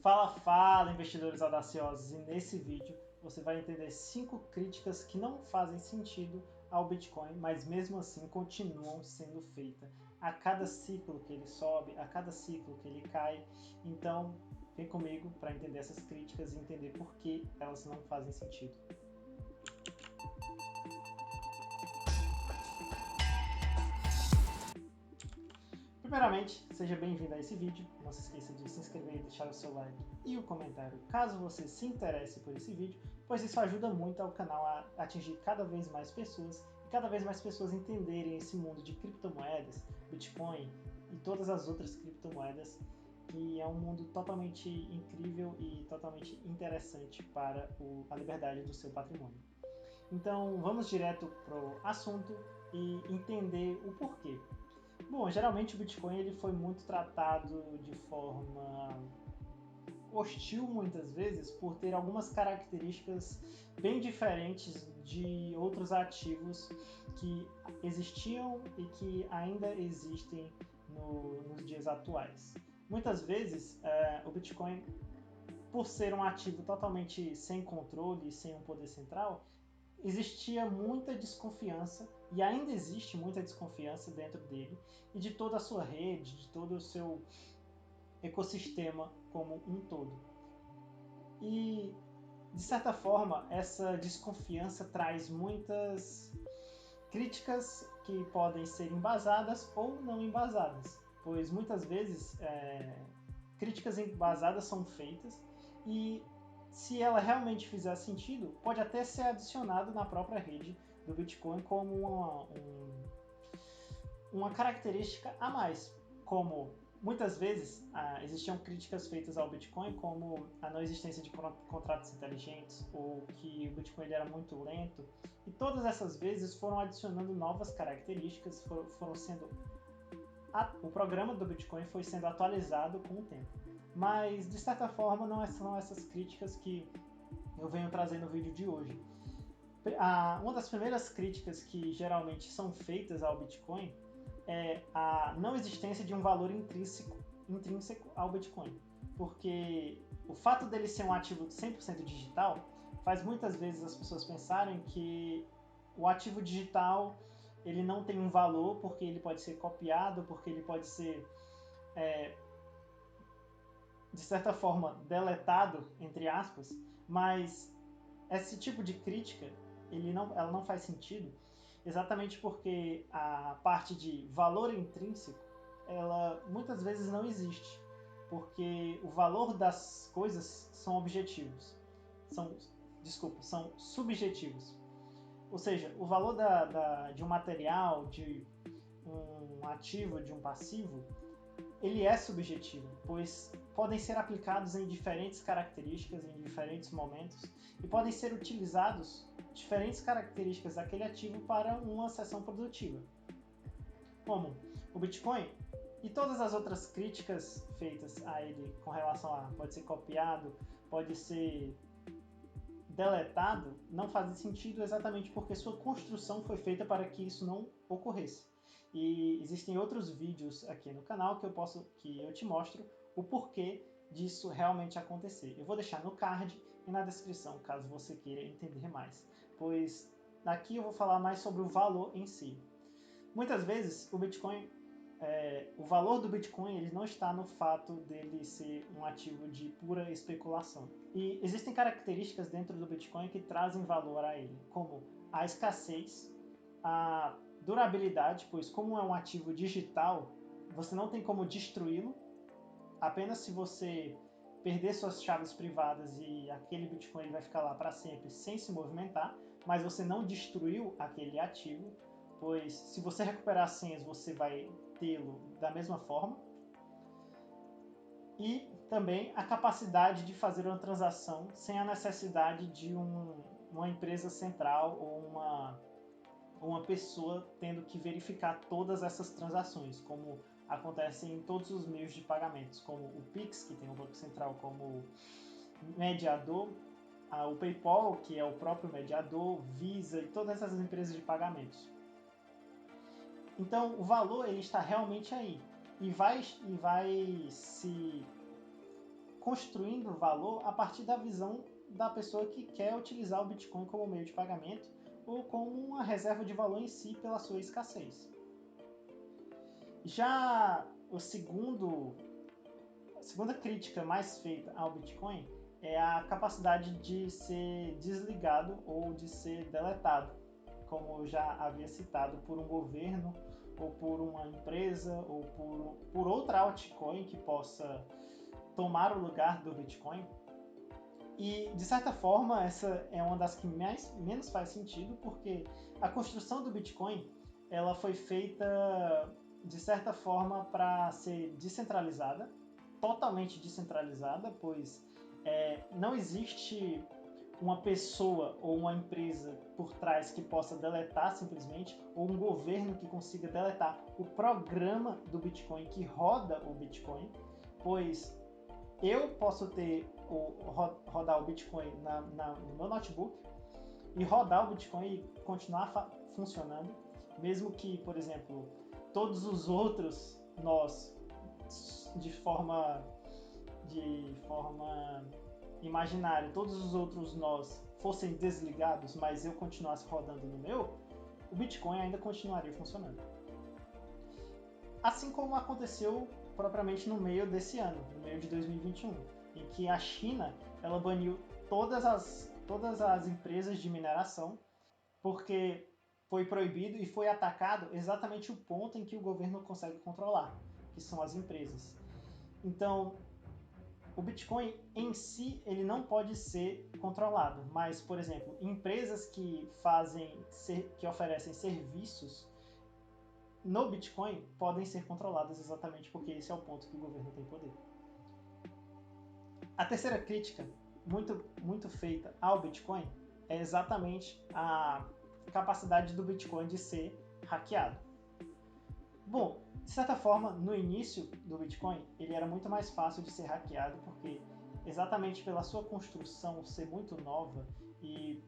Fala, investidores audaciosos! E nesse vídeo você vai entender 5 críticas que não fazem sentido ao Bitcoin, mas mesmo assim continuam sendo feitas a cada ciclo que ele sobe, a cada ciclo que ele cai. Então, vem comigo para entender essas críticas e entender por que elas não fazem sentido. Primeiramente, seja bem-vindo a esse vídeo. Não se esqueça de se inscrever, deixar o seu like e o comentário caso você se interesse por esse vídeo, pois isso ajuda muito ao canal a atingir cada vez mais pessoas e cada vez mais pessoas entenderem esse mundo de criptomoedas, Bitcoin e todas as outras criptomoedas, que é um mundo totalmente incrível e totalmente interessante para a liberdade do seu patrimônio. Então vamos direto para o assunto e entender o porquê. Bom, geralmente o Bitcoin ele foi muito tratado de forma hostil muitas vezes por ter algumas características bem diferentes de outros ativos que existiam e que ainda existem nos dias atuais. Muitas vezes o Bitcoin, por ser um ativo totalmente sem controle e sem um poder central, existia muita desconfiança e ainda existe muita desconfiança dentro dele e de toda a sua rede, de todo o seu ecossistema como um todo. E, de certa forma, essa desconfiança traz muitas críticas que podem ser embasadas ou não embasadas, pois muitas vezes críticas embasadas são feitas e se ela realmente fizer sentido, pode até ser adicionado na própria rede do Bitcoin como uma característica a mais, como muitas vezes existiam críticas feitas ao Bitcoin como a não existência de contratos inteligentes ou que o Bitcoin ele era muito lento, e todas essas vezes foram adicionando novas características, foram sendo o programa do Bitcoin foi sendo atualizado com o tempo. Mas, de certa forma, não são essas críticas que eu venho trazer no vídeo de hoje. Uma das primeiras críticas que geralmente são feitas ao Bitcoin é a não existência de um valor intrínseco ao Bitcoin. Porque o fato dele ser um ativo 100% digital faz muitas vezes as pessoas pensarem que o ativo digital ele não tem um valor porque ele pode ser copiado, porque ele pode ser de certa forma deletado, entre aspas, mas esse tipo de crítica ela não faz sentido exatamente porque a parte de valor intrínseco ela muitas vezes não existe, porque o valor das coisas são objetivos, são subjetivos. Ou seja, o valor de um material, de um ativo, de um passivo, ele é subjetivo, pois podem ser aplicados em diferentes características, em diferentes momentos, e podem ser utilizados diferentes características daquele ativo para uma seção produtiva. Como o Bitcoin e todas as outras críticas feitas a ele com relação a pode ser copiado, pode ser deletado, não fazem sentido exatamente porque sua construção foi feita para que isso não ocorresse. E existem outros vídeos aqui no canal que eu te mostro o porquê disso realmente acontecer. Eu vou deixar no card e na descrição, caso você queira entender mais, pois aqui eu vou falar mais sobre o valor em si. Muitas vezes o Bitcoin, o valor do Bitcoin ele não está no fato dele ser um ativo de pura especulação. E existem características dentro do Bitcoin que trazem valor a ele, como a escassez, a durabilidade, pois como é um ativo digital, você não tem como destruí-lo, apenas se você perder suas chaves privadas e aquele Bitcoin vai ficar lá para sempre sem se movimentar, mas você não destruiu aquele ativo, pois se você recuperar as senhas, você vai tê-lo da mesma forma. E também a capacidade de fazer uma transação sem a necessidade de uma empresa central ou uma pessoa tendo que verificar todas essas transações, como acontece em todos os meios de pagamentos, como o Pix, que tem um banco central como mediador, o PayPal, que é o próprio mediador, Visa e todas essas empresas de pagamentos. Então, o valor ele está realmente aí e vai se construindo valor a partir da visão da pessoa que quer utilizar o Bitcoin como meio de pagamento ou como uma reserva de valor em si pela sua escassez. Já a segunda crítica mais feita ao Bitcoin é a capacidade de ser desligado ou de ser deletado, como eu já havia citado, por um governo ou por uma empresa ou por outra altcoin que possa tomar o lugar do Bitcoin. E, de certa forma, essa é uma das que menos faz sentido, porque a construção do Bitcoin ela foi feita, de certa forma, para ser descentralizada, totalmente descentralizada, pois não existe uma pessoa ou uma empresa por trás que possa deletar simplesmente, ou um governo que consiga deletar o programa do Bitcoin que roda o Bitcoin, pois eu posso rodar o Bitcoin no meu notebook e rodar o Bitcoin e continuar funcionando, mesmo que, por exemplo, todos os outros nós, de forma imaginária, todos os outros nós fossem desligados, mas eu continuasse rodando no meu, o Bitcoin ainda continuaria funcionando. Assim como aconteceu propriamente no meio desse ano, no meio de 2021, em que a China ela baniu todas as empresas de mineração, porque foi proibido e foi atacado exatamente o ponto em que o governo consegue controlar, que são as empresas. Então, o Bitcoin em si ele não pode ser controlado, mas, por exemplo, empresas que oferecem serviços no Bitcoin podem ser controladas exatamente porque esse é o ponto que o governo tem poder. A terceira crítica, muito feita ao Bitcoin, é exatamente a capacidade do Bitcoin de ser hackeado. Bom, de certa forma, no início do Bitcoin, ele era muito mais fácil de ser hackeado porque exatamente pela sua construção ser muito nova e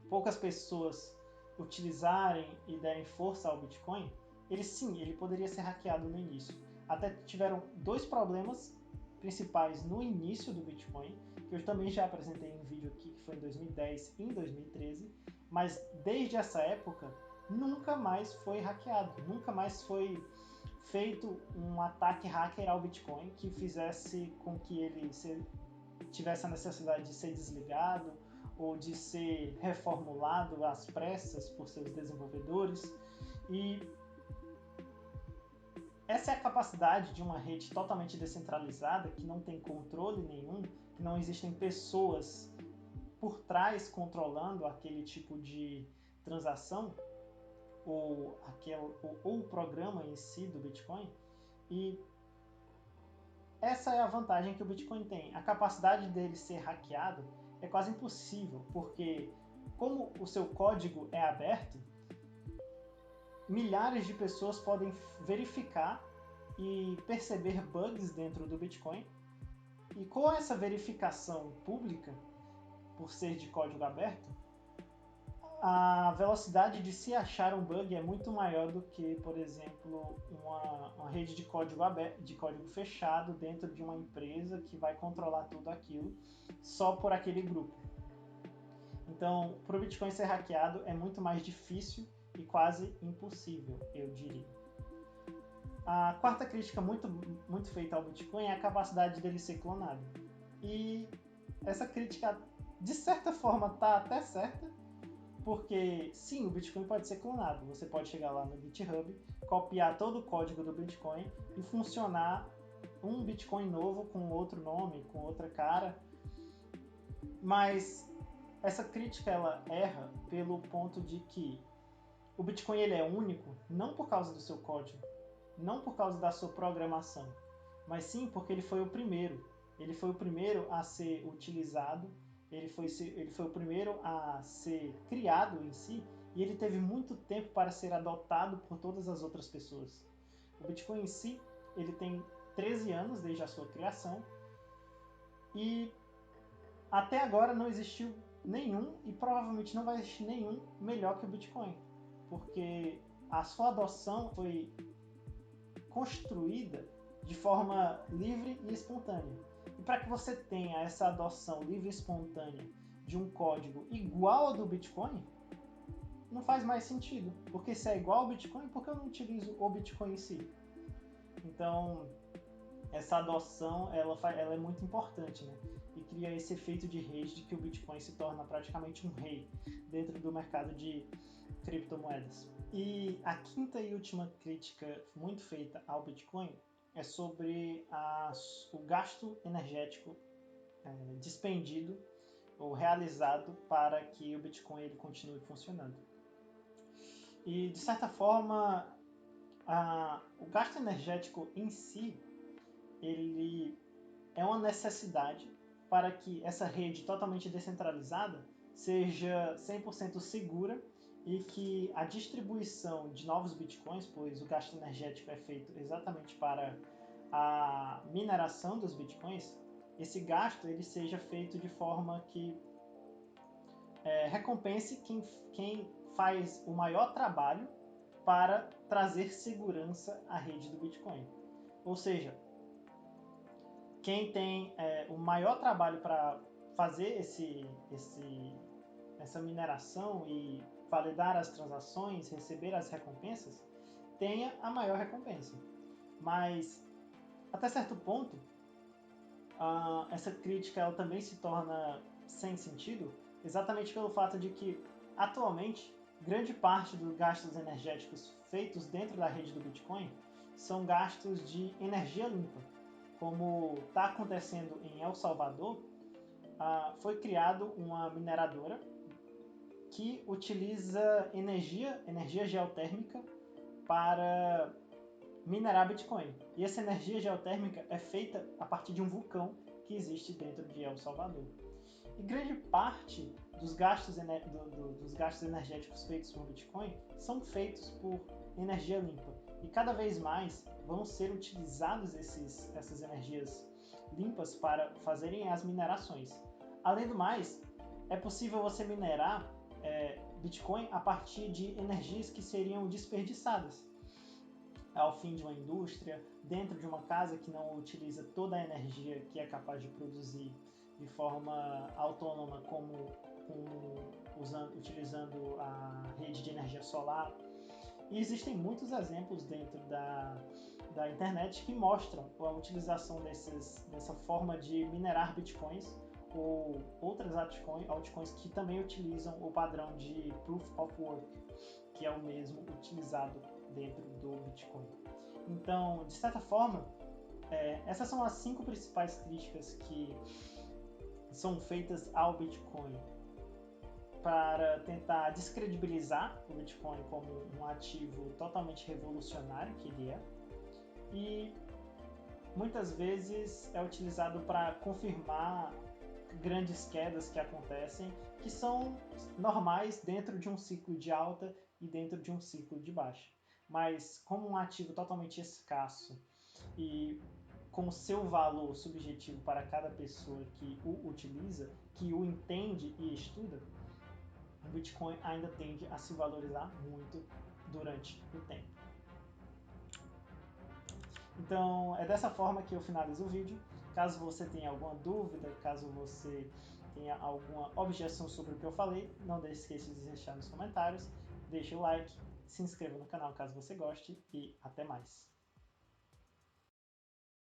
poucas pessoas utilizarem e derem força ao Bitcoin, ele poderia ser hackeado no início. Até tiveram dois problemas principais no início do Bitcoin, que eu também já apresentei em um vídeo aqui, que foi em 2010 e em 2013, mas desde essa época nunca mais foi hackeado, nunca mais foi feito um ataque hacker ao Bitcoin que fizesse com que ele tivesse a necessidade de ser desligado ou de ser reformulado às pressas por seus desenvolvedores. E essa é a capacidade de uma rede totalmente descentralizada, que não tem controle nenhum, que não existem pessoas por trás controlando aquele tipo de transação ou o programa em si do Bitcoin. E essa é a vantagem que o Bitcoin tem. A capacidade dele ser hackeado é quase impossível, porque como o seu código é aberto, milhares de pessoas podem verificar e perceber bugs dentro do Bitcoin. E com essa verificação pública, por ser de código aberto, a velocidade de se achar um bug é muito maior do que, por exemplo, uma rede de código aberto, de código fechado dentro de uma empresa que vai controlar tudo aquilo só por aquele grupo. Então, para o Bitcoin ser hackeado é muito mais difícil e quase impossível, eu diria. A quarta crítica muito feita ao Bitcoin é a capacidade dele ser clonado. E essa crítica, de certa forma, está até certa, porque sim, o Bitcoin pode ser clonado. Você pode chegar lá no GitHub, copiar todo o código do Bitcoin e funcionar um Bitcoin novo com outro nome, com outra cara. Mas essa crítica ela erra pelo ponto de que o Bitcoin ele é único não por causa do seu código, não por causa da sua programação, mas sim porque ele foi o primeiro. Ele foi o primeiro a ser utilizado, ele foi o primeiro a ser criado em si, e ele teve muito tempo para ser adotado por todas as outras pessoas. O Bitcoin em si, ele tem 13 anos desde a sua criação, e até agora não existiu nenhum, e provavelmente não vai existir nenhum melhor que o Bitcoin, porque a sua adoção foi construída de forma livre e espontânea. E para que você tenha essa adoção livre e espontânea de um código igual ao do Bitcoin, não faz mais sentido. Porque se é igual ao Bitcoin, por que eu não utilizo o Bitcoin em si? Então, essa adoção ela é muito importante, né? E cria esse efeito de rede de que o Bitcoin se torna praticamente um rei dentro do mercado de criptomoedas. E a quinta e última crítica muito feita ao Bitcoin é sobre o gasto energético despendido ou realizado para que o Bitcoin ele continue funcionando. E, de certa forma, o gasto energético em si, ele é uma necessidade para que essa rede totalmente descentralizada seja 100% segura e que a distribuição de novos bitcoins, pois o gasto energético é feito exatamente para a mineração dos bitcoins, esse gasto ele seja feito de forma que recompense quem faz o maior trabalho para trazer segurança à rede do Bitcoin. Ou seja, quem tem o maior trabalho para fazer essa mineração e validar as transações, receber as recompensas, tenha a maior recompensa. Mas, até certo ponto, essa crítica ela também se torna sem sentido, exatamente pelo fato de que, atualmente, grande parte dos gastos energéticos feitos dentro da rede do Bitcoin são gastos de energia limpa. Como está acontecendo em El Salvador, foi criado uma mineradora que utiliza energia geotérmica para minerar Bitcoin. E essa energia geotérmica é feita a partir de um vulcão que existe dentro de El Salvador. E grande parte dos gastos energéticos feitos por Bitcoin são feitos por energia limpa. E cada vez mais vão ser utilizados essas energias limpas para fazerem as minerações. Além do mais, é possível você minerar Bitcoin a partir de energias que seriam desperdiçadas ao fim de uma indústria, dentro de uma casa que não utiliza toda a energia que é capaz de produzir de forma autônoma, como utilizando a rede de energia solar. E existem muitos exemplos dentro da internet que mostram a utilização dessa forma de minerar bitcoins ou outras altcoins que também utilizam o padrão de Proof of Work, que é o mesmo utilizado dentro do Bitcoin. Então, de certa forma, essas são as 5 principais críticas que são feitas ao Bitcoin para tentar descredibilizar o Bitcoin como um ativo totalmente revolucionário que ele é, e muitas vezes é utilizado para confirmar grandes quedas que acontecem, que são normais dentro de um ciclo de alta e dentro de um ciclo de baixa. Mas como um ativo totalmente escasso e com o seu valor subjetivo para cada pessoa que o utiliza, que o entende e estuda, o Bitcoin ainda tende a se valorizar muito durante o tempo. Então, é dessa forma que eu finalizo o vídeo. Caso você tenha alguma dúvida, caso você tenha alguma objeção sobre o que eu falei, não esqueça de deixar nos comentários, deixe o like, se inscreva no canal caso você goste e até mais.